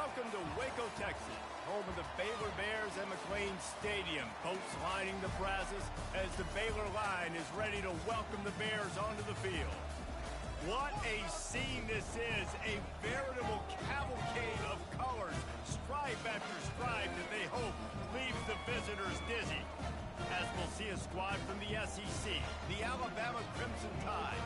Welcome to Waco, Texas, home of the Baylor Bears and McLean Stadium. Boats lining the brazos as the Baylor line is ready to welcome the Bears onto the field. What a scene this is, a veritable cavalcade of colors, stripe after stripe that they hope leaves the visitors dizzy. As we'll see a squad from the SEC, the Alabama Crimson Tide,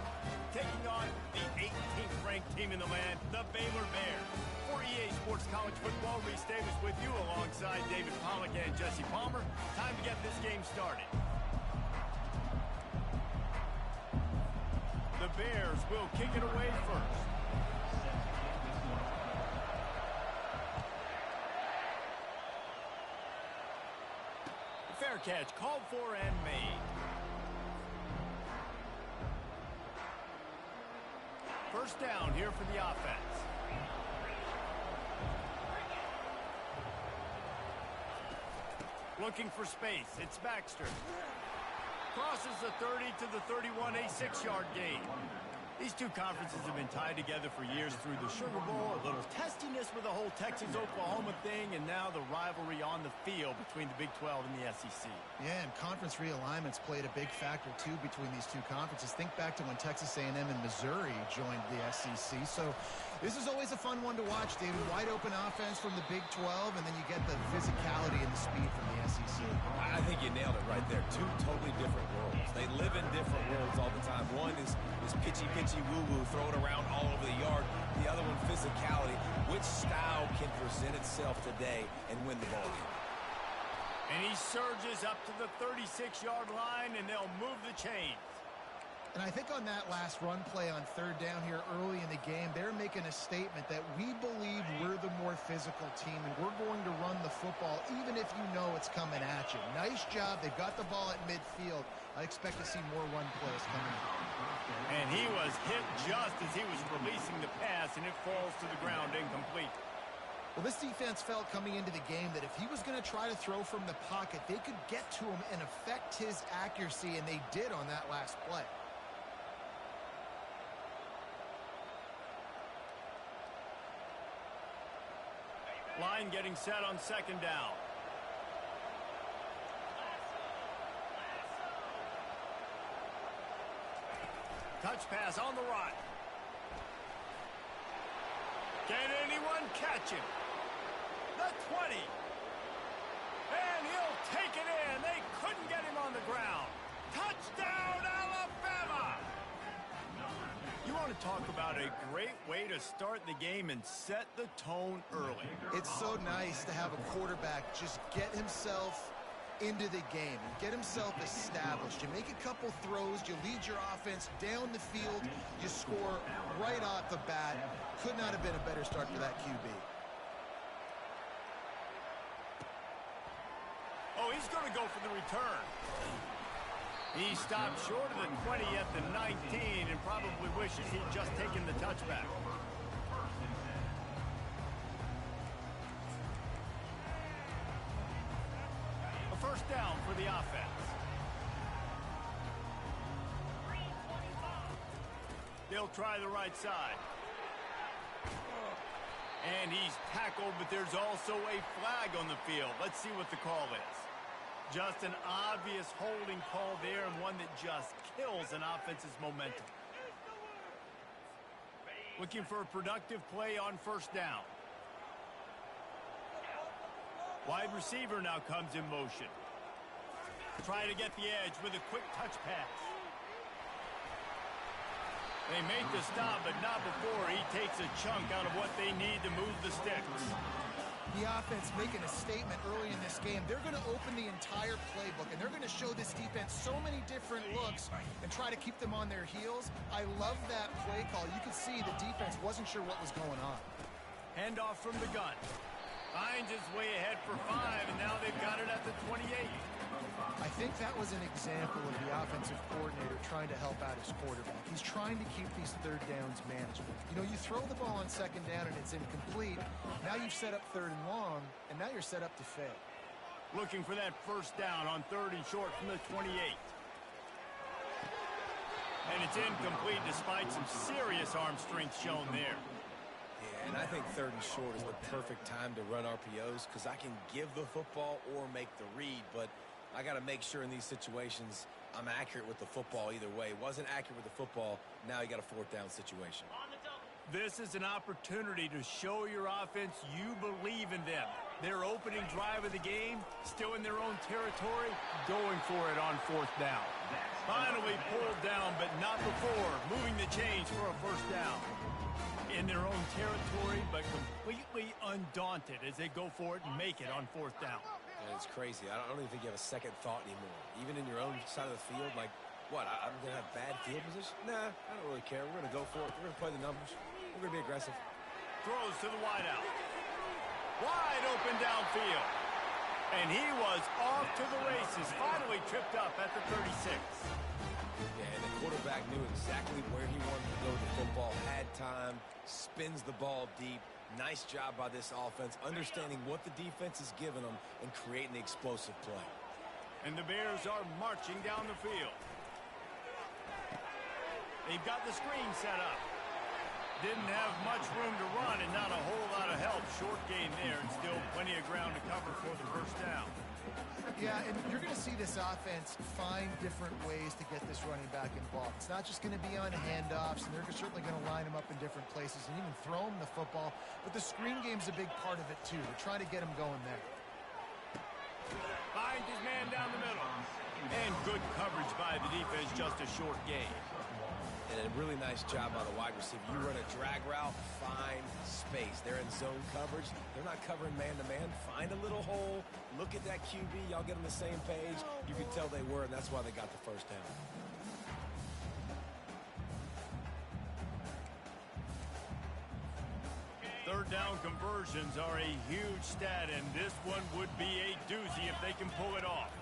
taking on the 18th-ranked team in the land, the Baylor Bears. For EA Sports College Football, Reese Davis with you alongside David Pollack and Jesse Palmer. Time to get this game started. The Bears will kick it away first. Fair catch called for and made. First down here for the offense. Looking for space. It's Baxter. Crosses the 30 to the 31, a 6-yard gain. These two conferences have been tied together for years through the Sugar Bowl, a little testiness with the whole Texas-Oklahoma thing, and now the rivalry on the field between the Big 12 and the SEC. Yeah, and conference realignments played a big factor, too, between these two conferences. Think back to when Texas A&M and Missouri joined the SEC. So this is always a fun one to watch, David. Wide-open offense from the Big 12, and then you get the physicality and the speed from the SEC. I think you nailed it right there. Two totally different worlds. They live in different worlds all the time. One is pitchy woo-woo, throw it around all over the yard. The other one, physicality. Which style can present itself today and win the ball game? And he surges up to the 36-yard line, and they'll move the chains. And I think on that last run play on third down here early in the game, they're making a statement that we believe we're the more physical team, and we're going to run the football even if you know it's coming at you. Nice job. They've got the ball at midfield. I expect to see more run plays coming. And he was hit just as he was releasing the pass, and it falls to the ground incomplete. Well, this defense felt coming into the game that if he was going to try to throw from the pocket, they could get to him and affect his accuracy, and they did on that last play. Line getting set on second down. Touch pass on the right. Can anyone catch him? The 20. And he'll take it in. They couldn't get him on the ground. Touchdown, Alabama! You want to talk about a great way to start the game and set the tone early. It's so nice to have a quarterback just get himself into the game and get himself established. You make a couple throws, you lead your offense down the field, you score right off the bat. Could not have been a better start for that QB. Oh, he's going to go for the return. He stopped short of the 20 at the 19 and probably wishes he'd just taken the touchback. A first down for the offense. They'll try the right side. And he's tackled, but there's also a flag on the field. Let's see what the call is. Just an obvious holding call there, and one that just kills an offense's momentum. Looking for a productive play on first down. Wide receiver now comes in motion. Trying to get the edge with a quick touch pass. They make the stop, but not before he takes a chunk out of what they need to move the sticks. The offense making a statement early in this game. They're going to open the entire playbook, and they're going to show this defense so many different looks and try to keep them on their heels. I love that play call. You could see the defense wasn't sure what was going on. Handoff from the gun. Finds his way ahead for 5, and now they've got it at the 28. I think that was an example of the offensive coordinator trying to help out his quarterback. He's trying to keep these third downs manageable. You know, you throw the ball on second down and it's incomplete. Now you've set up third and long, and now you're set up to fail. Looking for that first down on third and short from the 28. And it's incomplete despite some serious arm strength shown there. Yeah, And I think 3rd and short is the perfect time to run RPOs because I can give the football or make the read, but I got to make sure in these situations I'm accurate with the football either way. Wasn't accurate with the football, now you got a 4th down situation. This is an opportunity to show your offense you believe in them. Their opening drive of the game, still in their own territory, going for it on 4th down. Finally pulled down, but not before, moving the chains for a 1st down. In their own territory, but completely undaunted as they go for it and make it on 4th down. Yeah, it's crazy. I don't even think you have a second thought anymore. Even in your own side of the field, like, what, I'm going to have bad field position? Nah, I don't really care. We're going to go for it. We're going to play the numbers. We're going to be aggressive. Throws to the wideout. Wide open downfield. And he was off to the races. Finally tripped up at the 36. Yeah, and the quarterback knew exactly where he wanted to go with the football. Had time. Spins the ball deep. Nice job by this offense, understanding what the defense is giving them and creating the explosive play. And the Bears are marching down the field. They've got the screen set up. Didn't have much room to run and not a whole lot of help. Short gain there and still plenty of ground to cover for the 1st down. Yeah, and you're going to see this offense find different ways to get this running back involved. It's not just going to be on handoffs, and they're certainly going to line him up in different places and even throw him the football. But the screen game's a big part of it, too. They're trying to get him going there. Finds his man down the middle. And good coverage by the defense, just a short gain. And a really nice job by the wide receiver. You run a drag route, find space. They're in zone coverage. They're not covering man-to-man. Find a little hole. Look at that QB. Y'all get on the same page. You can tell they were, and that's why they got the 1st down. Third down conversions are a huge stat, and this one would be a doozy if they can pull it off.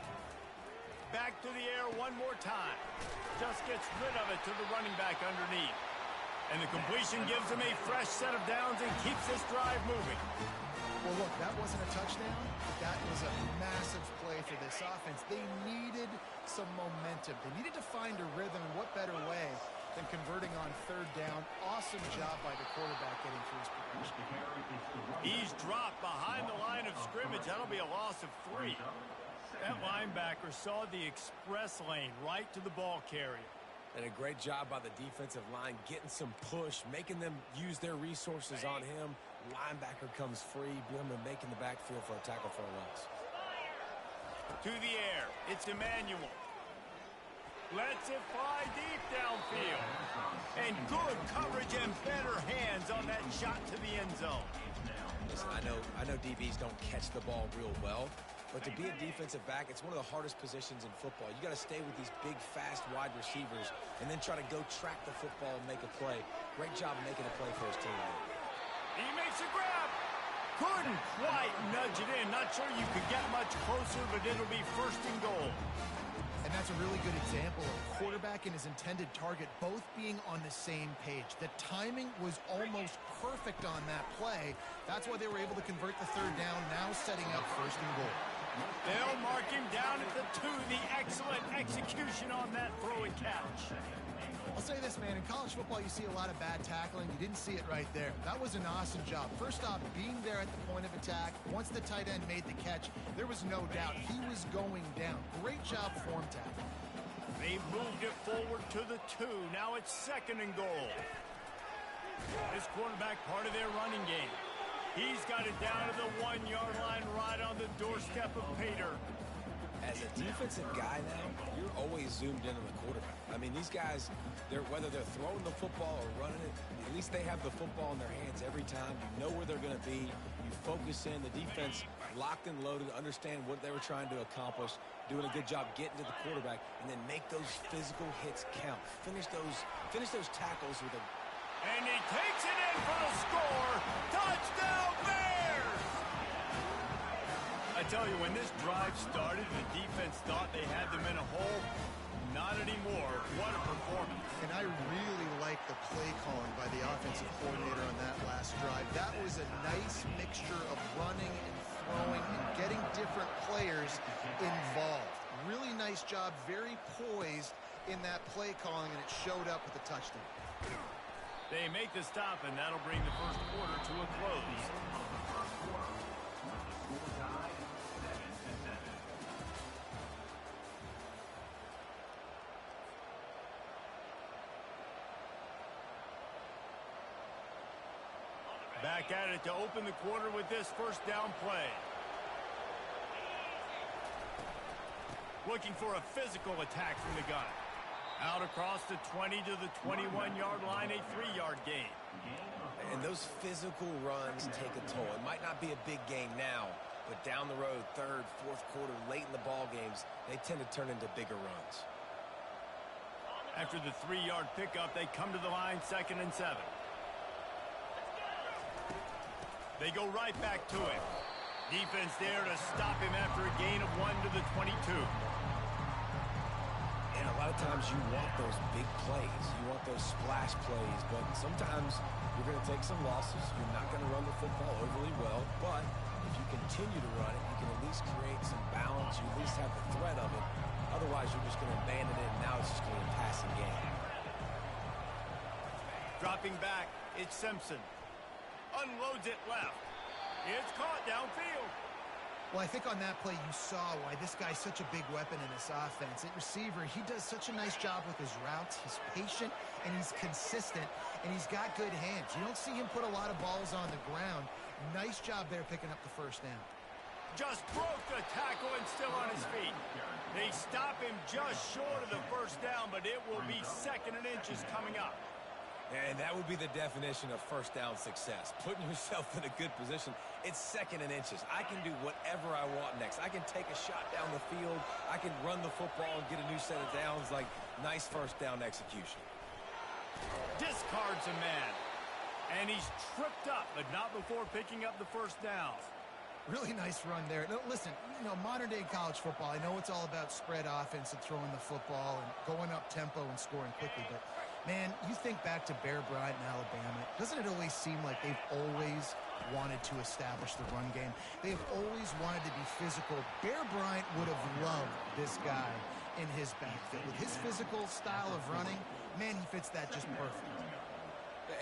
Back to the air one more time. Just gets rid of it to the running back underneath. And the completion gives them a fresh set of downs and keeps this drive moving. Well, look, that wasn't a touchdown, but that was a massive play for this offense. They needed some momentum. They needed to find a rhythm, and what better way than converting on 3rd down. Awesome job by the quarterback getting through his progression. He's dropped behind the line of scrimmage. That'll be a loss of 3. That linebacker saw the express lane right to the ball carrier. And a great job by the defensive line getting some push, making them use their resources on him. Linebacker comes free, boom, and making the backfield for a tackle for a loss. To the air, it's Emmanuel. Lets it fly deep downfield. And good coverage and better hands on that shot to the end zone. Listen, I know DBs don't catch the ball real well, but to be a defensive back, it's one of the hardest positions in football. You got to stay with these big, fast wide receivers and then try to go track the football and make a play. Great job making a play for his team. He makes a grab. Couldn't quite nudge it in. Not sure you could get much closer, but it'll be 1st and goal. And that's a really good example of a quarterback and his intended target both being on the same page. The timing was almost perfect on that play. That's why they were able to convert the 3rd down, now setting up 1st and goal. They'll mark him down at the 2. The excellent execution on that throw and catch. I'll say this, man. In college football, you see a lot of bad tackling. You didn't see it right there. That was an awesome job. First off, being there at the point of attack. Once the tight end made the catch, there was no doubt he was going down. Great job form tackle. They moved it forward to the 2. Now it's 2nd and goal. This quarterback part of their running game. He's got it down to the 1-yard line right on the doorstep of Pater. As a defensive guy now, you're always zoomed in on the quarterback. I mean, these guys, whether they're throwing the football or running it, at least they have the football in their hands every time. You know where they're going to be. You focus in. The defense locked and loaded, understand what they were trying to accomplish, doing a good job getting to the quarterback, and then make those physical hits count. Finish those tackles with a... And he takes it in for the score. Touchdown, Bears! I tell you, when this drive started, the defense thought they had them in a hole. Not anymore. What a performance. And I really like the play calling by the offensive coordinator on that last drive. That was a nice mixture of running and throwing and getting different players involved. Really nice job, very poised in that play calling, and it showed up with a touchdown. They make the stop, and that'll bring the first quarter to a close. Back at it to open the quarter with this first down play. Looking for a physical attack from the gun. Out across the 20 to the 21-yard line, a 3-yard gain. And those physical runs take a toll. It might not be a big game now, but down the road, third, fourth quarter, late in the ball games, they tend to turn into bigger runs. After the 3-yard pickup, they come to the line, 2nd and 7. They go right back to it. Defense there to stop him after a gain of 1 to the 22. And a lot of times you want those big plays. You want those splash plays, but sometimes you're going to take some losses. You're not going to run the football overly well, but if you continue to run it, you can at least create some balance. You at least have the threat of it. Otherwise, you're just going to abandon it, and now it's just going to be a passing game. Dropping back, it's Simpson. Unloads it left. It's caught downfield. Well, I think on that play you saw why this guy's such a big weapon in this offense. At receiver, he does such a nice job with his routes. He's patient, and he's consistent, and he's got good hands. You don't see him put a lot of balls on the ground. Nice job there picking up the first down. Just broke the tackle and still on his feet. They stop him just short of the first down, but it will be 2nd and inches coming up. And that would be the definition of first down success. Putting yourself in a good position. It's 2nd and inches. I can do whatever I want next. I can take a shot down the field. I can run the football and get a new set of downs. Like, nice first down execution. Discards a man. And he's tripped up, but not before picking up the first down. Really nice run there. No, listen, modern-day college football, I know it's all about spread offense and throwing the football and going up tempo and scoring quickly, but, man, you think back to Bear Bryant in Alabama, doesn't it always seem like they've always wanted to establish the run game? They have always wanted to be physical. Bear Bryant would have loved this guy in his backfield. With his physical style of running, man, he fits that just perfect.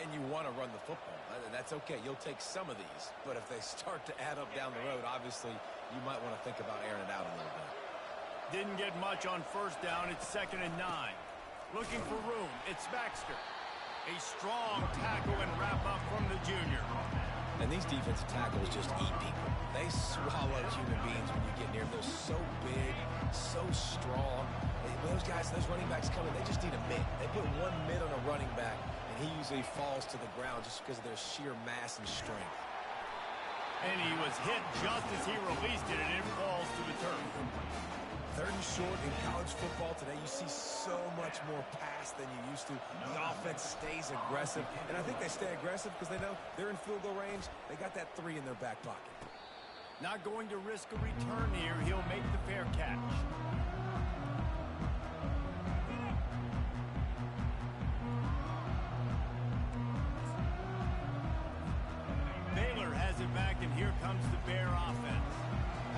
And you want to run the football. That's okay. You'll take some of these. But if they start to add up down the road, obviously, you might want to think about airing it out a little bit. Didn't get much on first down. It's 2nd and 9. Looking for room. It's Baxter. A strong tackle and wrap up from the junior. And these defensive tackles just eat people. They swallow human beings when you get near them. They're so big, so strong. When those guys, those running backs come in, they just need a mid. They put one mid on a running back, and he usually falls to the ground just because of their sheer mass and strength. And he was hit just as he released it, and it falls to the turf. 3rd and short in college football today, you see so much more pass than you used to. The offense stays aggressive, and I think they stay aggressive because they know they're in field goal range. They got that 3 in their back pocket. Not going to risk a return here. He'll make the fair catch. Baylor has it back, and here comes the Bear offense.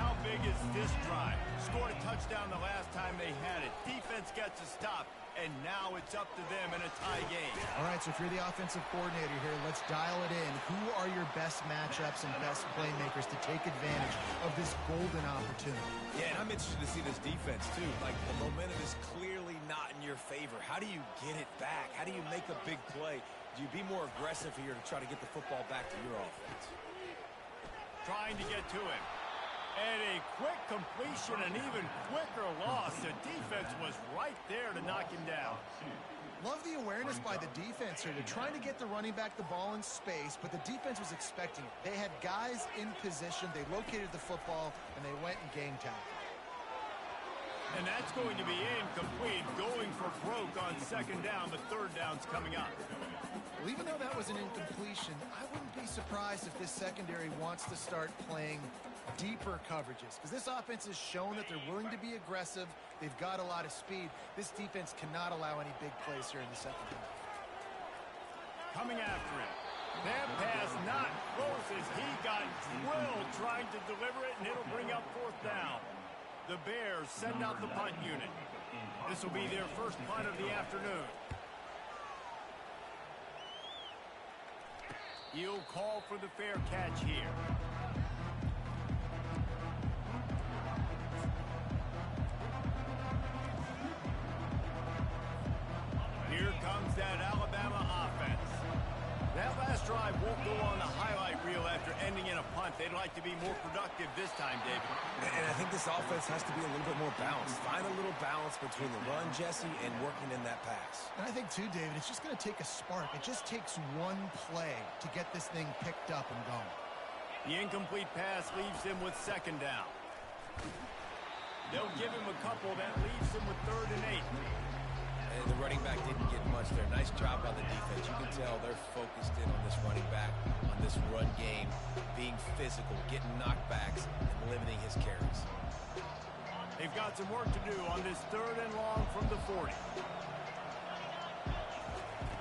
How big is this drive? Scored a touchdown the last time they had it. Defense gets a stop, and now it's up to them in a tie game. All right, so if you're the offensive coordinator here, let's dial it in. Who are your best matchups and best playmakers to take advantage of this golden opportunity? Yeah, and I'm interested to see this defense, too. Like, the momentum is clearly not in your favor. How do you get it back? How do you make a big play? Do you be more aggressive here to try to get the football back to your offense? Trying to get to him. And a quick completion, an even quicker loss. The defense was right there to knock him down. Love the awareness by the defense here. They're trying to get the running back the ball in space, but the defense was expecting it. They had guys in position. They located the football, and they went and game tackled. And that's going to be incomplete. Going for broke on 2nd down, but 3rd down's coming up. Well, even though that was an incompletion, I wouldn't be surprised if this secondary wants to start playing deeper coverages, because this offense has shown that they're willing to be aggressive. They've got a lot of speed. This defense cannot allow any big plays here in the second half. Coming after him. That pass not close as he got drilled trying to deliver it, and it'll bring up 4th down. The Bears send out the punt unit. This will be their first punt of the afternoon. He'll call for the fair catch here. Here comes that Alabama offense. That last drive won't go on the highlight reel after ending in a punt. They'd like to be more productive this time, David. And I think this offense has to be a little bit more balanced. Find a little balance between the run, Jesse, and working in that pass. And I think, too, David, it's just going to take a spark. It just takes one play to get this thing picked up and going. The incomplete pass leaves him with second down. They'll give him a couple. That leaves him with 3rd and 8. And the running back didn't get much there. Nice job by the defense. You can tell they're focused in on this running back, on this run game, being physical, getting knockbacks, and limiting his carries. They've got some work to do on this 3rd and long from the 40.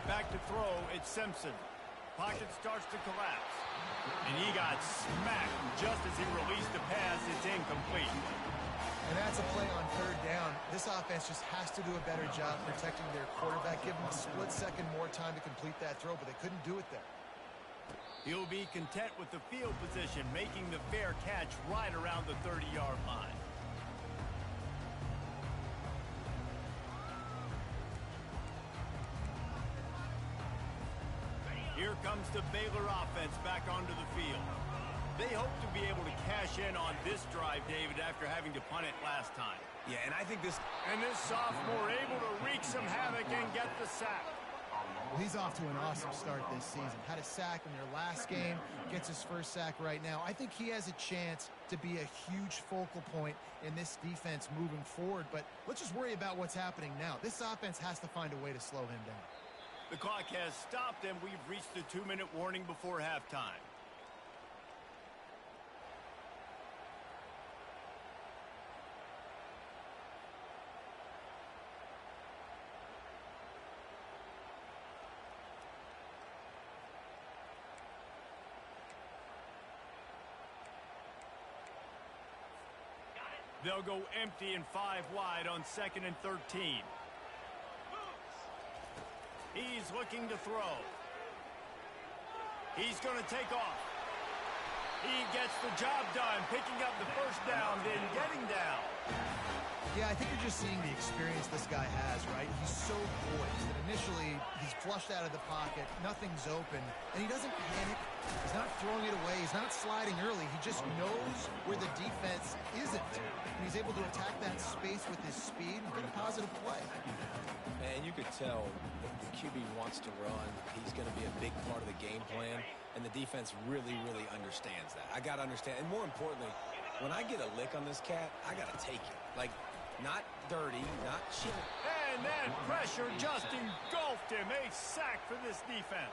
Back to throw, it's Simpson. Pocket starts to collapse. And he got smacked just as he released the pass. It's incomplete. And that's a play on 3rd down. This offense just has to do a better job protecting their quarterback. Give them a split second more time to complete that throw, but they couldn't do it there. He'll be content with the field position, making the fair catch right around the 30-yard line. Here comes the Baylor offense back onto the field. They hope to be able to cash in on this drive, David, after having to punt it last time. Yeah, and I think this sophomore able to wreak some havoc and get the sack. Well, he's off to an awesome start this season. Had a sack in their last game, gets his first sack right now. I think he has a chance to be a huge focal point in this defense moving forward, but let's just worry about what's happening now. This offense has to find a way to slow him down. The clock has stopped, and we've reached the 2-minute warning before halftime. They'll go empty and 5 wide on 2nd and 13. He's looking to throw. He's going to take off. He gets the job done, picking up the first down, then getting down. Yeah, I think you're just seeing the experience this guy has, right? He's so poised that initially he's flushed out of the pocket, nothing's open, and he doesn't panic. He's not throwing it away. He's not sliding early. He just knows where the defense isn't, and he's able to attack that space with his speed and get a positive play. Man, you could tell if the QB wants to run, he's going to be a big part of the game plan, and the defense really, really understands that. I got to understand, and more importantly, when I get a lick on this cat, I got to take it. Like, not dirty, not cheap. And then pressure just engulfed him. A sack for this defense.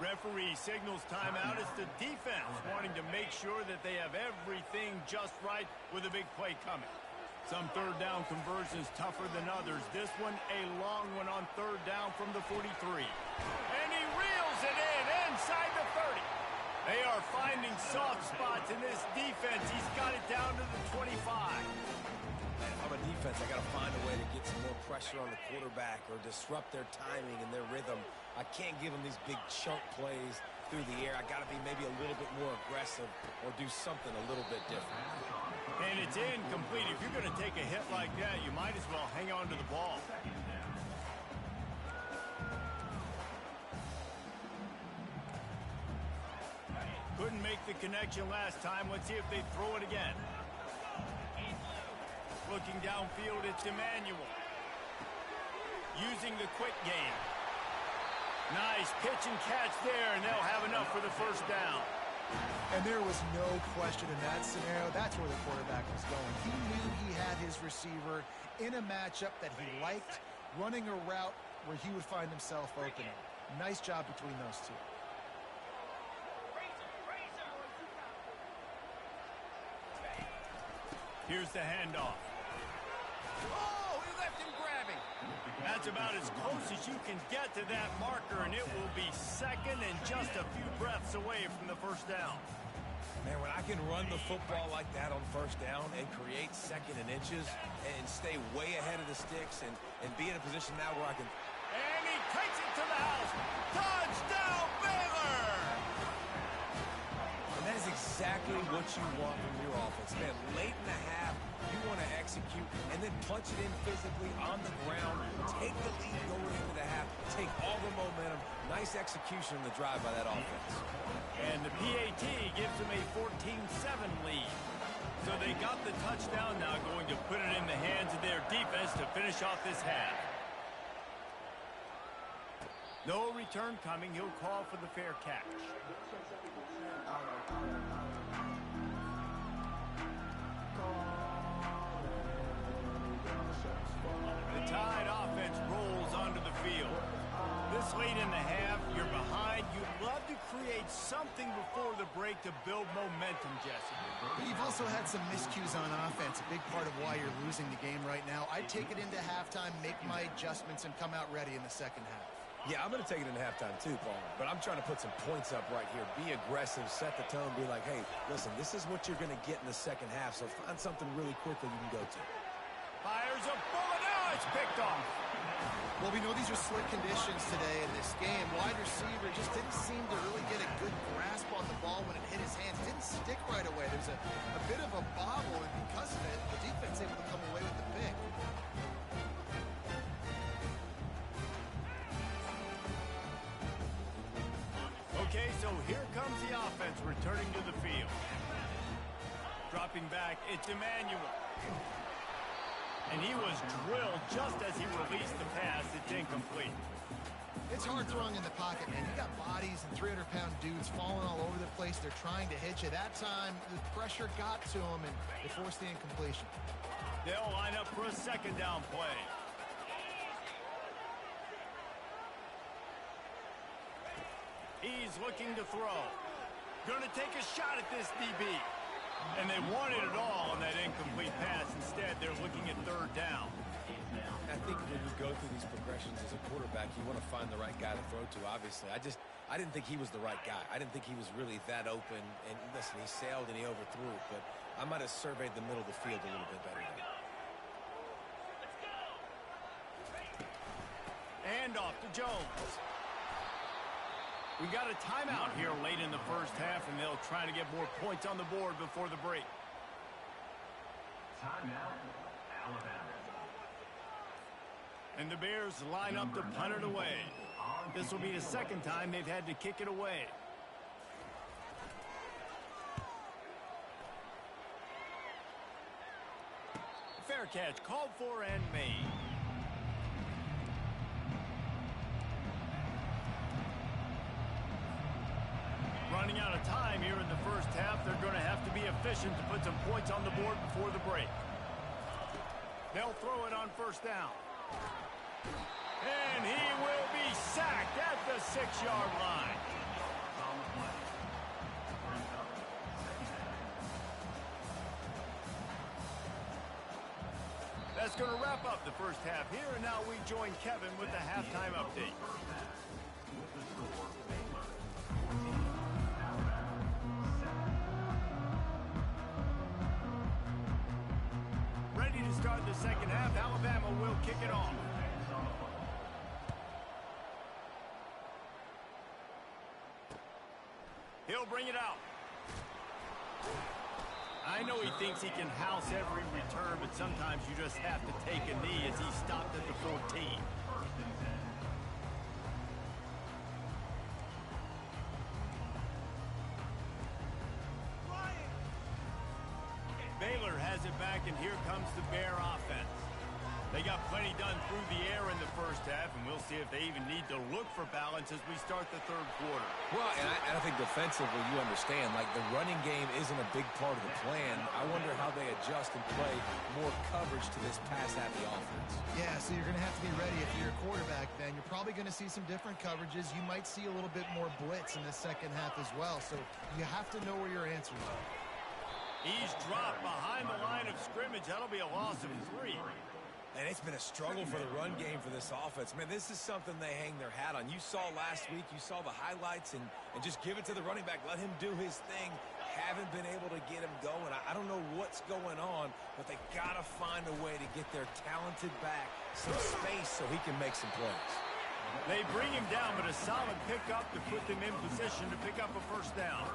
Referee signals timeout. It's the defense wanting to make sure that they have everything just right with a big play coming. Some 3rd down conversions tougher than others. This one, a long one on 3rd down from the 43. And he reels it in inside the 30. They are finding soft spots in this defense. He's got it down to the 25. I'm a defense. I got to find a way to get some more pressure on the quarterback or disrupt their timing and their rhythm. I can't give them these big chunk plays through the air. I got to be maybe a little bit more aggressive or do something a little bit different. And it's incomplete. If you're going to take a hit like that, you might as well hang on to the ball. Couldn't make the connection last time. Let's see if they throw it again. Looking downfield, it's Emmanuel. Using the quick game. Nice pitch and catch there, and they'll have enough for the first down. And there was no question in that scenario. That's where the quarterback was going. He knew he had his receiver in a matchup that he liked, running a route where he would find himself open. Nice job between those two. Here's the handoff. Oh, he left him grabbing. That's about as close as you can get to that marker, and it will be 2nd and just a few breaths away from the first down. Man, when I can run the football like that on 1st down and create 2nd and inches and stay way ahead of the sticks and be in a position now where I can... And he takes it to the house. Touchdown, Baylor! what you want from your offense. Man, late in the half, you want to execute and then punch it in physically on the ground, take the lead going into the half, take all the momentum. Nice execution in the drive by that offense. And the PAT gives them a 14-7 lead. So they got the touchdown, now going to put it in the hands of their defense to finish off this half. No return coming. He'll call for the fair catch. The Tide offense rolls onto the field. This late in the half, you're behind. You'd love to create something before the break to build momentum, Jesse. But you've also had some miscues on offense, a big part of why you're losing the game right now. I'd take it into halftime, make my adjustments, and come out ready in the second half. Yeah, I'm going to take it into halftime too, Paul. But I'm trying to put some points up right here. Be aggressive, set the tone, be like, hey, listen, this is what you're going to get in the second half, so find something really quickly you can go to. Fires a bullet. Oh, it's picked off. Well, we know these are slick conditions today in this game. Wide receiver just didn't seem to really get a good grasp on the ball when it hit his hands. Didn't stick right away. There's a bit of a bobble, and because of it, the defense able to come away with the pick. Okay, so here comes the offense returning to the field. Dropping back, it's Emmanuel. And he was drilled just as he released the pass. It's incomplete. It's hard throwing in the pocket, man. You got bodies and 300-pound dudes falling all over the place. They're trying to hit you. That time, the pressure got to him, and they forced the incompletion. They'll line up for a second down play. He's looking to throw. Going to take a shot at this DB. And they wanted it all on that incomplete pass. Instead, they're looking at third down. I think when you go through these progressions as a quarterback, you want to find the right guy to throw to, obviously. I didn't think he was the right guy. I didn't think he was really that open. And listen, he sailed and he overthrew it, but I might have surveyed the middle of the field a little bit better there. And off to Jones. We got a timeout here late in the first half, and they'll try to get more points on the board before the break. Timeout, Alabama. And the Bears line up to punt it away. This will be the second time they've had to kick it away. Fair catch called for and made. Running out of time here in the first half. They're going to have to be efficient to put some points on the board before the break. They'll throw it on first down. And he will be sacked at the 6-yard line. That's going to wrap up the first half here, and now we join Kevin with the halftime update. Ready to start the second half. Alabama will kick it off. He'll bring it out. I know he thinks he can house every return, but sometimes you just have to take a knee as he stopped at the 14. Baylor has it back, and here comes the Bear offense. They got plenty done through the air in the first half, and we'll see if they even need to look for balance as we start the third quarter. Well, and I think defensively, you understand, like the running game isn't a big part of the plan. I wonder how they adjust and play more coverage to this pass-happy offense. Yeah, so you're going to have to be ready if you're a quarterback then. You're probably going to see some different coverages. You might see a little bit more blitz in the second half as well, so you have to know where your answers are. He's dropped behind the line of scrimmage. That'll be a loss of 3. And it's been a struggle for the run game for this offense. Man, this is something they hang their hat on. You saw last week, you saw the highlights, and just give it to the running back. Let him do his thing. Haven't been able to get him going. I don't know what's going on, but they got to find a way to get their talented back some space so he can make some plays. They bring him down, but a solid pickup to put them in position to pick up a first down.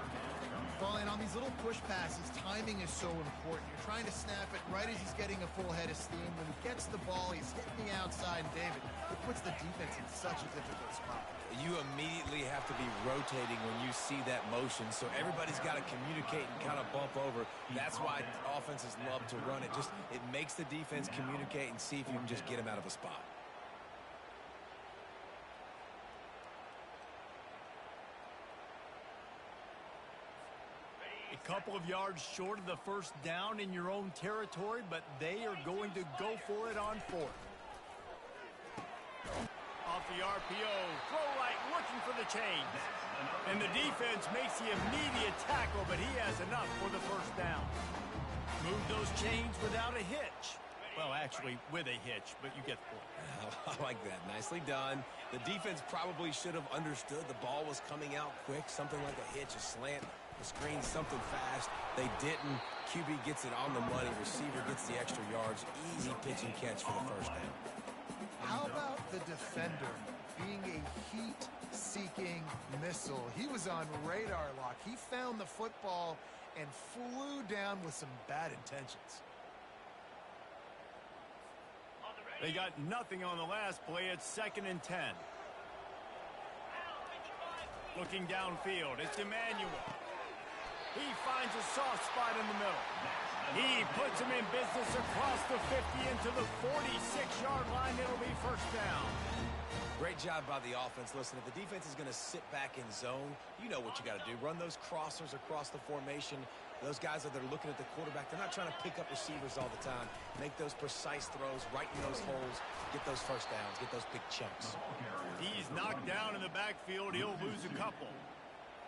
Well, and on these little push passes, timing is so important. You're trying to snap it right as he's getting a full head of steam. When he gets the ball, he's hitting the outside. And David, it puts the defense in such a difficult spot. You immediately have to be rotating when you see that motion, so everybody's got to communicate and kind of bump over. That's why offenses love to run it. It makes the defense communicate and see if you can just get him out of a spot. A couple of yards short of the first down in your own territory, but they are going to go for it on fourth. Off the RPO, throw right, looking for the change. And the defense makes the immediate tackle, but he has enough for the first down. Move those chains without a hitch. Well, actually, with a hitch, but you get the point. I like that. Nicely done. The defense probably should have understood the ball was coming out quick, something like a hitch, a slant, a screen, something fast. They didn't. QB gets it on the money. Receiver gets the extra yards. Easy pitch and catch for the first down. How about the defender being a heat-seeking missile? He was on radar lock. He found the football and flew down with some bad intentions. They got nothing on the last play. It's 2nd and 10. Looking downfield, it's Emmanuel. He finds a soft spot in the middle. He puts him in business across the 50 into the 46-yard line. It'll be first down. Great job by the offense. Listen, if the defense is going to sit back in zone, you know what you got to do. Run those crossers across the formation. Those guys that are looking at the quarterback, they're not trying to pick up receivers all the time. Make those precise throws right in those holes. Get those first downs. Get those big chunks. He's knocked down in the backfield. He'll lose a couple.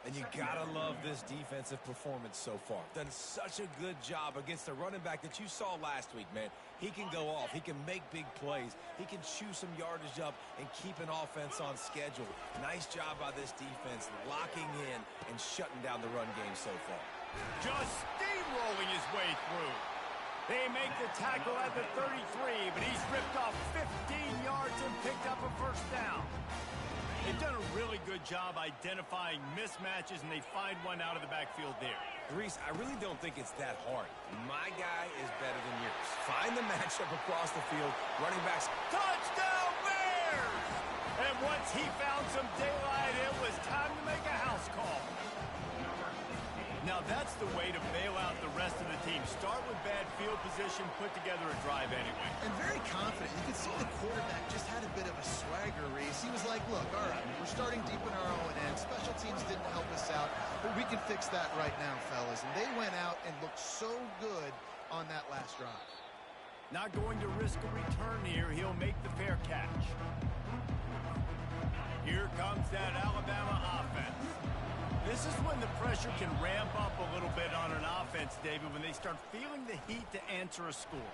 And you gotta love this defensive performance so far. Done such a good job against a running back that you saw last week, man. He can go off. He can make big plays. He can chew some yardage up and keep an offense on schedule. Nice job by this defense, locking in and shutting down the run game so far. Just steamrolling his way through. They make the tackle at the 33, but he's ripped off 15 yards and picked up a first down. They've done a really good job identifying mismatches, and they find one out of the backfield there. Reese, I really don't think it's that hard. My guy is better than yours. Find the matchup across the field. Running backs. Touchdown, Bears! And once he found some daylight, it was time to make a house call. Now that's the way to bail out the rest of the team. Start with bad field position, put together a drive anyway. And very confident. You could see the quarterback just had a bit of a swagger, Reese. He was like, look, all right, we're starting deep in our own end. Special teams didn't help us out, but we can fix that right now, fellas. And they went out and looked so good on that last drive. Not going to risk a return here. He'll make the fair catch. Here comes that Alabama offense. This is when the pressure can ramp up a little bit on an offense, David, when they start feeling the heat to answer a score.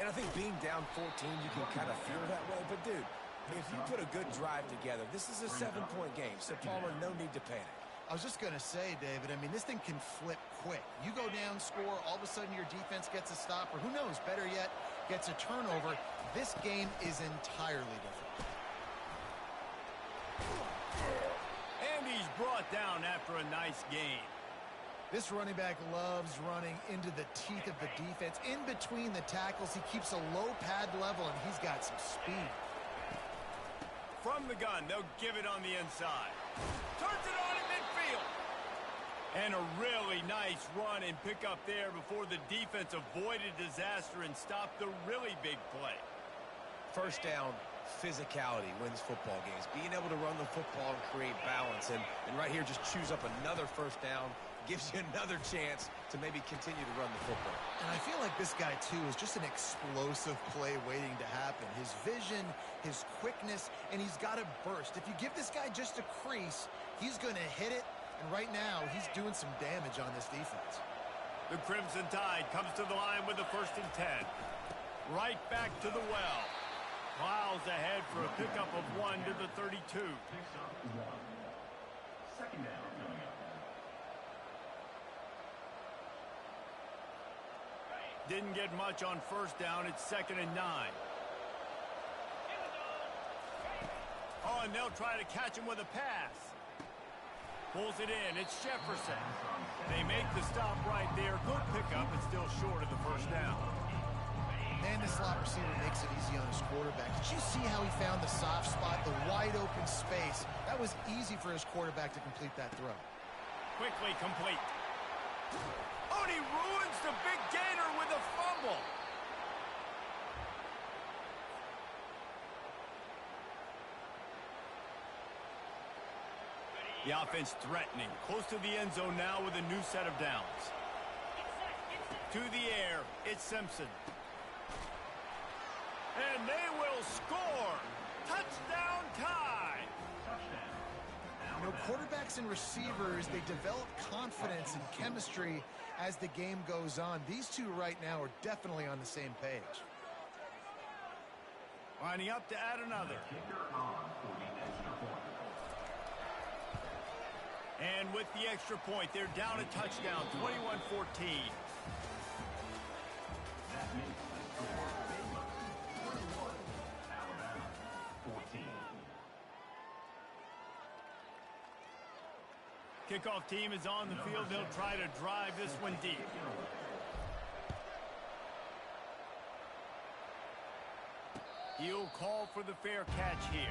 And I think being down 14, you can kind of feel that way. But, dude, if you put a good drive together, this is a 7-point game. So, Palmer, no need to panic. I was just going to say, David, I mean, this thing can flip quick. You go down, score, all of a sudden your defense gets a stop, or who knows, better yet, gets a turnover. This game is entirely different. And he's brought down after a nice game. This running back loves running into the teeth of the defense. In between the tackles, he keeps a low pad level, and he's got some speed. From the gun, they'll give it on the inside. Turns it on in midfield. And a really nice run and pick up there before the defense avoided disaster and stopped the really big play. First down, physicality wins football games. Being able to run the football and create balance. And right here, just choose up another first down. Gives you another chance to maybe continue to run the football. And I feel like this guy, too, is just an explosive play waiting to happen. His vision, his quickness, and he's got a burst. If you give this guy just a crease, he's going to hit it. And right now, he's doing some damage on this defense. The Crimson Tide comes to the line with the 1st and 10. Right back to the well. Plows ahead for a pickup of 1 to the 32. Second down. Didn't get much on first down. It's 2nd and 9. On and they'll try to catch him with a pass. Pulls it in. It's Jefferson. They make the stop right there. Good pickup, but still short of the first down. Man, the slot receiver makes it easy on his quarterback. Did you see how he found the soft spot, the wide open space? That was easy for his quarterback to complete that throw. Quickly complete. Oh, and he ruins the big gainer with a fumble. The offense threatening. Close to the end zone now with a new set of downs. To the air, it's Simpson. And they will score. Touchdown tie. You know, quarterbacks and receivers, they develop confidence and chemistry as the game goes on. These two right now are definitely on the same page. Lining up to add another. And with the extra point, they're down a touchdown, 21-14. That makes the score 41, Alabama 14. Kickoff team is on the field. They'll try to drive this one deep. He'll call for the fair catch here.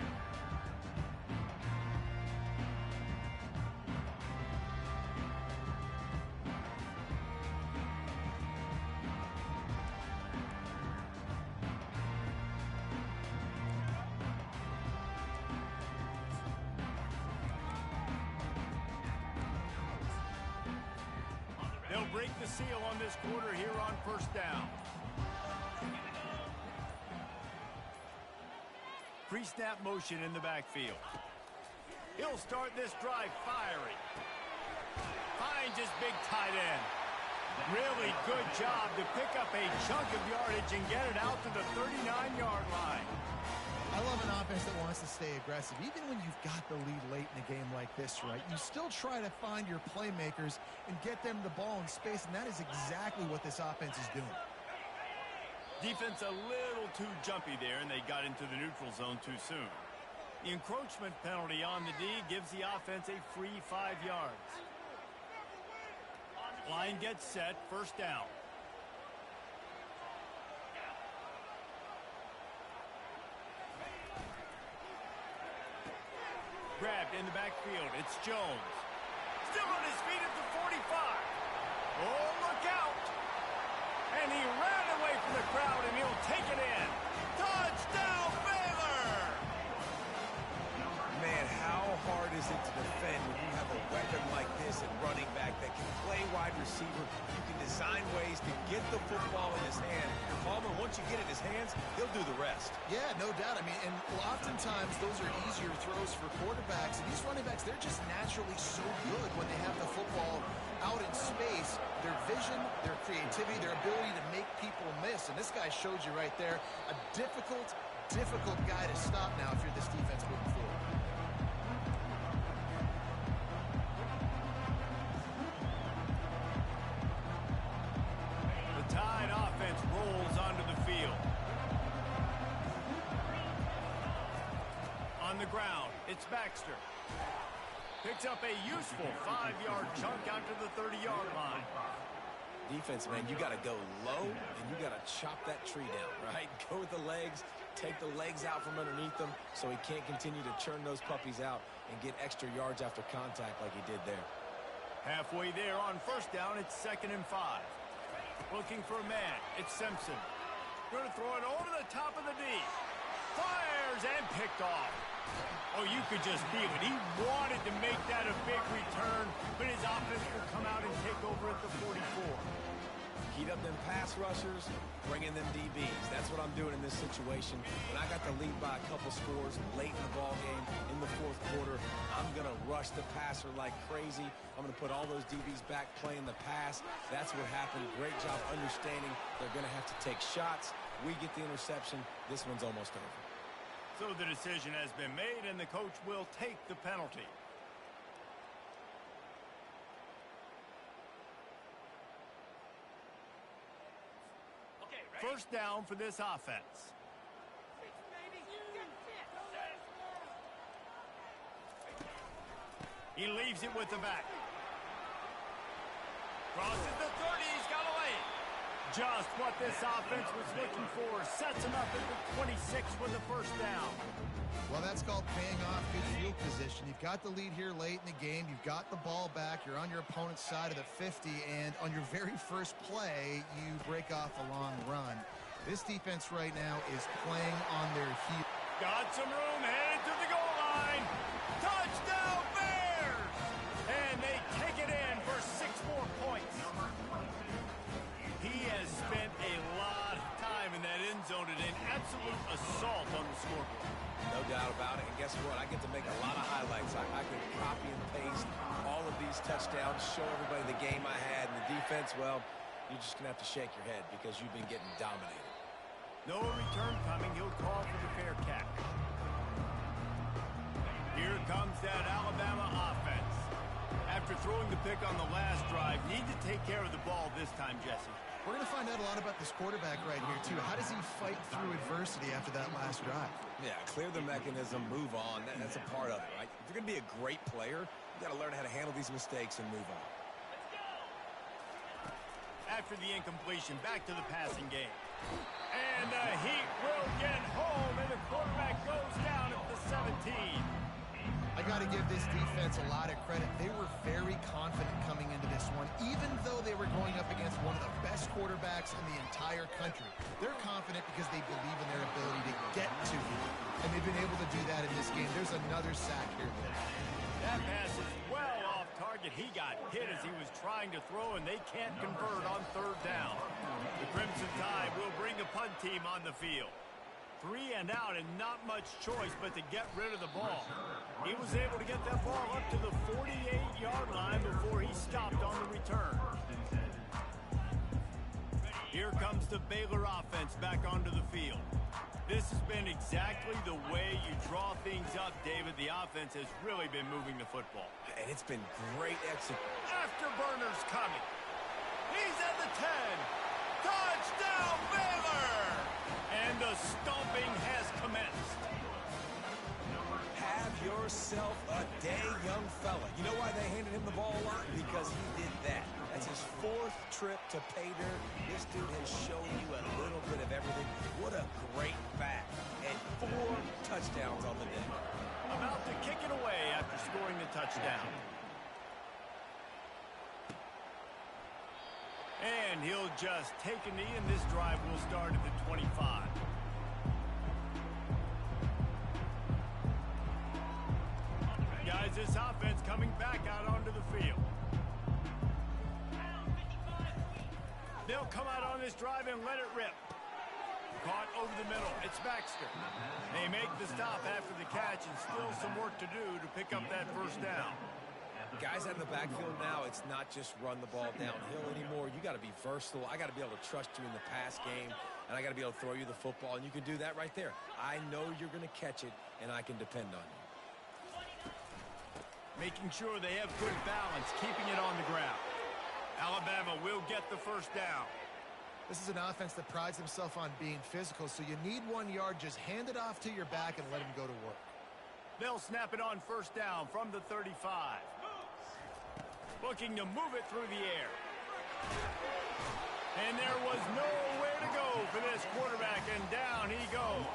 They'll break the seal on this quarter here on first down. Pre-snap motion in the backfield. He'll start this drive firing. Finds his big tight end. Really good job to pick up a chunk of yardage and get it out to the 39-yard line. I love an offense that wants to stay aggressive. Even when you've got the lead late in a game like this, right, you still try to find your playmakers and get them the ball in space, and that is exactly what this offense is doing. Defense a little too jumpy there, and they got into the neutral zone too soon. The encroachment penalty on the D gives the offense a free 5 yards. Line gets set, first down. Grabbed in the backfield. It's Jones. Still on his feet at the 45. Oh, look out. And he ran away from the crowd, and he'll take it in. Touchdown, Baylor! Man, how hard is it to defend when you have a weapon like this at running back that can play wide receiver? You can design ways to get the football in his hand. Palmer, once you get it in his hands, he'll do the rest. Yeah, no doubt. I mean, and oftentimes those are easier throws for quarterbacks. And these running backs, they're just naturally so good when they have the football out in space. Their vision, their creativity, their ability to make people miss. And this guy showed you right there, a difficult guy to stop now if you're this defense moving forward. The Tide offense rolls onto the field. On the ground, it's Baxter. Picks up a useful 5-yard chunk out to the 30-yard line. Defense, man, you got to go low, and you got to chop that tree down, right? Go with the legs, take the legs out from underneath them so he can't continue to churn those puppies out and get extra yards after contact like he did there. Halfway there on first down, it's 2nd and 5. Looking for a man, it's Simpson. Going to throw it over the top of the D. Fires and picked off. Oh, you could just feel it. He wanted to make that a big return, but his offense will come out and take over at the 44. Heat up them pass rushers, bring in them DBs. That's what I'm doing in this situation. When I got the lead by a couple scores late in the ball game in the 4th quarter, I'm going to rush the passer like crazy. I'm going to put all those DBs back playing the pass. That's what happened. Great job understanding they're going to have to take shots. We get the interception. This one's almost over. So the decision has been made, and the coach will take the penalty. First down for this offense. He leaves it with the back. Crosses the 30. He's got a lane. Just what this offense was looking for. Sets him up at the 26 for the first down. Well, that's called paying off good field position. You've got the lead here late in the game. You've got the ball back. You're on your opponent's side of the 50, and on your very first play, you break off a long run. This defense right now is playing on their heels. Got some room, headed to the goal line. Touchdown, Bears! And they take it in for 6 more points. He has spent a lot of time in that end zone today. An absolute assault on the scoreboard. No doubt about it. And guess what? I get to make a lot of highlights. I can copy and paste all of these touchdowns, show everybody the game I had. And the defense, well, you're just going to have to shake your head because you've been getting dominated. No return coming. He'll call for the fair catch. Here comes that Alabama offense. After throwing the pick on the last drive, need to take care of the ball this time, Jesse. We're going to find out a lot about this quarterback right here, too. How does he fight through adversity after that last drive? Yeah, clear the mechanism, move on. That's a part of it, right? If you're going to be a great player, you got to learn how to handle these mistakes and move on. After the incompletion, back to the passing game. And the Heat will get home, and the quarterback goes down at the 17. I got to give this defense a lot of credit. They were very confident coming into this one, even though they were going up against one of the best quarterbacks in the entire country. They're confident because they believe in their ability to get to you, and they've been able to do that in this game. There's another sack here. That pass is well off target. He got hit as he was trying to throw, and they can't convert on 3rd down. The Crimson Tide will bring the punt team on the field. 3 and out, and not much choice but to get rid of the ball. He was able to get that ball up to the 48-yard line before he stopped on the return. Here comes the Baylor offense back onto the field. This has been exactly the way you draw things up, David. The offense has really been moving the football. And it's been great execution. Afterburners coming. He's at the 10. Touchdown, Baylor! And the stomping has commenced. Have yourself a day, young fella. You know why they handed him the ball a lot? Because he did that. That's his 4th trip to pay dirt. This dude has shown you a little bit of everything. What a great back. And 4 touchdowns on the day. About to kick it away after scoring the touchdown. And he'll just take a knee, and this drive will start at the 25. Guys, this offense coming back out onto the field. They'll come out on this drive and let it rip. Caught over the middle. It's Baxter. They make the stop after the catch, and still some work to do to pick up that 1st down. Guys out in the backfield now, it's not just run the ball downhill anymore. You got to be versatile. I got to be able to trust you in the pass game, and I got to be able to throw you the football, and you can do that right there. I know you're going to catch it, and I can depend on you. Making sure they have good balance, keeping it on the ground. Alabama will get the 1st down. This is an offense that prides themselves on being physical, so you need 1 yard. Just hand it off to your back and let him go to work. They'll snap it on 1st down from the 35. Looking to move it through the air. And there was nowhere to go for this quarterback, and down he goes.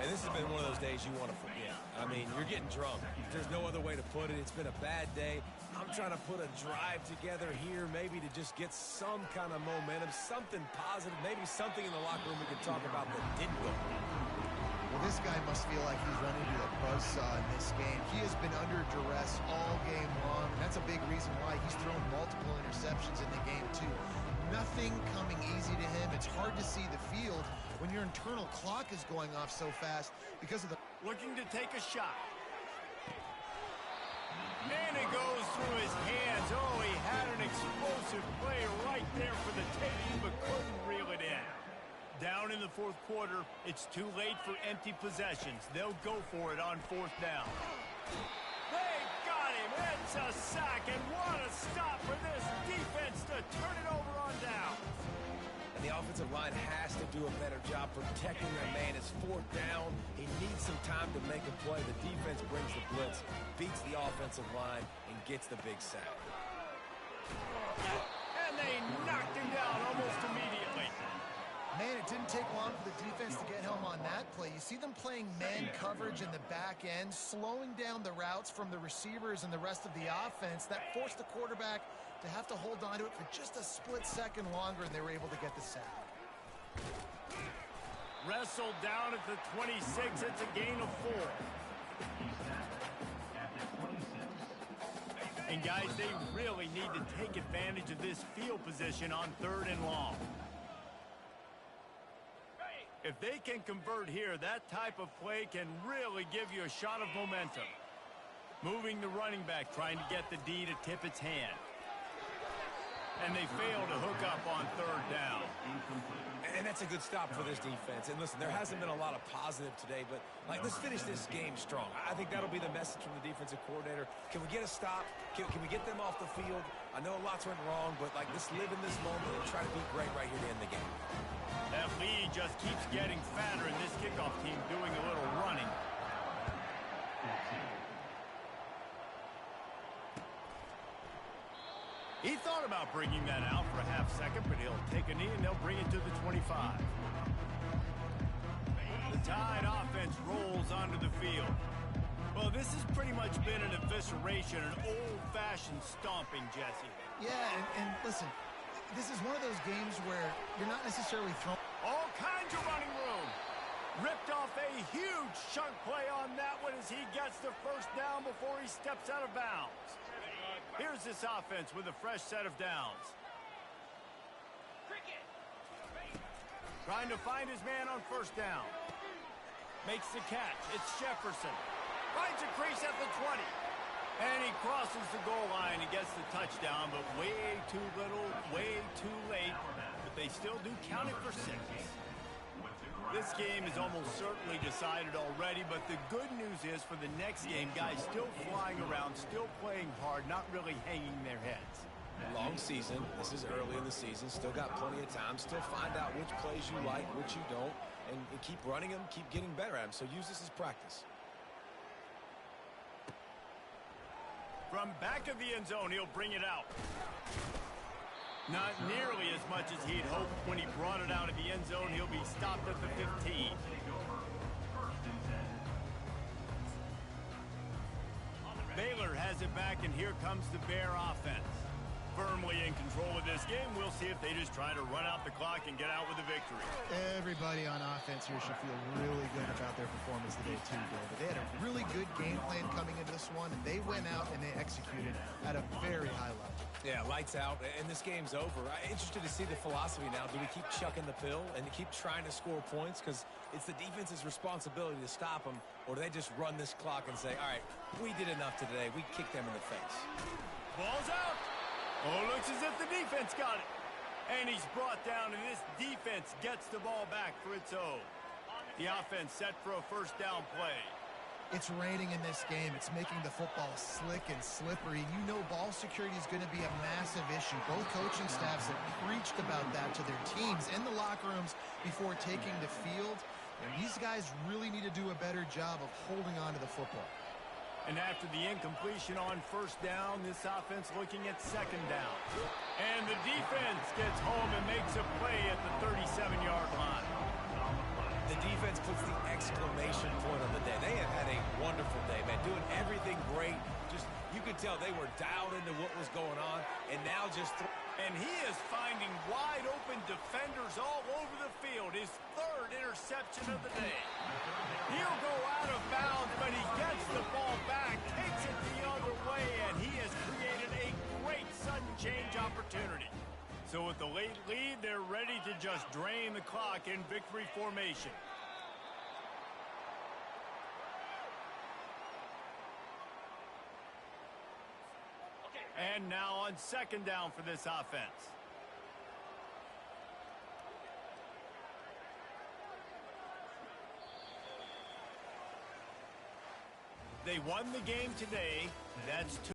And this has been one of those days you want to forget. I mean, you're getting drunk. There's no other way to put it. It's been a bad day. I'm trying to put a drive together here, maybe to just get some kind of momentum, something positive, maybe something in the locker room we can talk about that didn't go. Well, this guy must feel like he's running into a buzzsaw in this game. He has been under duress all game long, and that's a big reason why he's thrown multiple interceptions in the game, too. Nothing coming easy to him. It's hard to see the field when your internal clock is going off so fast because of the... Looking to take a shot. And it goes through his hands. Oh, he had an explosive play right there for the taking, but couldn't reel it in. Down in the 4th quarter, it's too late for empty possessions. They'll go for it on 4th down. They got him. It's a sack, and what a stop for this defense to turn it over on down. The offensive line has to do a better job protecting their man. It's fourth down. He needs some time to make a play. The defense brings the blitz, beats the offensive line, and gets the big sack. And they knocked him down almost immediately. Man, it didn't take long for the defense to get home on that play. You see them playing man coverage in the back end, slowing down the routes from the receivers and the rest of the offense. That forced the quarterback to have to hold on to it for just a split second longer, and they were able to get the sack. Wrestled down at the 26. It's a gain of 4. And guys, they really need to take advantage of this field position on 3rd and long. If they can convert here, that type of play can really give you a shot of momentum. Moving the running back, trying to get the D to tip its hand. And they fail to hook up on 3rd down. And that's a good stop for this defense. And listen, there hasn't been a lot of positive today, but let's finish this game strong. I think that'll be the message from the defensive coordinator. Can we get a stop? Can we get them off the field? I know lots went wrong, but let's live in this moment and try to be great right here to end the game. That lead just keeps getting fatter, and this kickoff team doing a little running. He thought about bringing that out for a half second, but he'll take a knee and they'll bring it to the 25. The Tide offense rolls onto the field. Well, this has pretty much been an evisceration, an old-fashioned stomping, Jesse. Yeah, and listen, this is one of those games where you're not necessarily throwing. All kinds of running room. Ripped off a huge chunk play on that one as he gets the first down before he steps out of bounds. Here's this offense with a fresh set of downs. Trying to find his man on 1st down. Makes the catch. It's Jefferson. Finds a crease at the 20. And he crosses the goal line and gets the touchdown, but way too little, way too late. But they still do count it for 6. This game is almost certainly decided already, but the good news is for the next game, guys still flying around, still playing hard, not really hanging their heads. Long season. This is early in the season. Still got plenty of time. Still find out which plays you like, which you don't, and keep running them, keep getting better at them. So use this as practice. From back of the end zone, he'll bring it out. Not nearly as much as he'd hoped. When he brought it out of the end zone, he'll be stopped at the 15. Baylor has it back, and here comes the Bear offense. Firmly in control of this game. We'll see if they just try to run out the clock and get out with a victory. Everybody on offense here should feel really good about their performance today, too, David. They had a really good game plan coming into this one, and they went out and they executed at a very high level. Yeah, lights out, and this game's over. I'm interested to see the philosophy now. Do we keep chucking the pill and keep trying to score points? Because it's the defense's responsibility to stop them, or do they just run this clock and say, all right, we did enough today. We kicked them in the face. Ball's out. Oh, looks as if the defense got it. And he's brought down, and this defense gets the ball back for its own. The offense set for a 1st down play. It's raining in this game. It's making the football slick and slippery. You know ball security is going to be a massive issue. Both coaching staffs have preached about that to their teams in the locker rooms before taking the field. And these guys really need to do a better job of holding on to the football. And after the incompletion on 1st down, this offense looking at 2nd down. And the defense gets home and makes a play at the 37-yard line. The defense puts the exclamation point on the day. They have had a wonderful day, man, doing everything great. Just, you could tell they were dialed into what was going on, and now just... And he is finding wide-open defenders all over the field. His 3rd interception of the day. He'll go out of bounds, but he gets the ball back, takes it the other way, and he has created a great sudden change opportunity. So with the late lead, they're ready to just drain the clock in victory formation. And now on 2nd down for this offense. They won the game today. That's 2.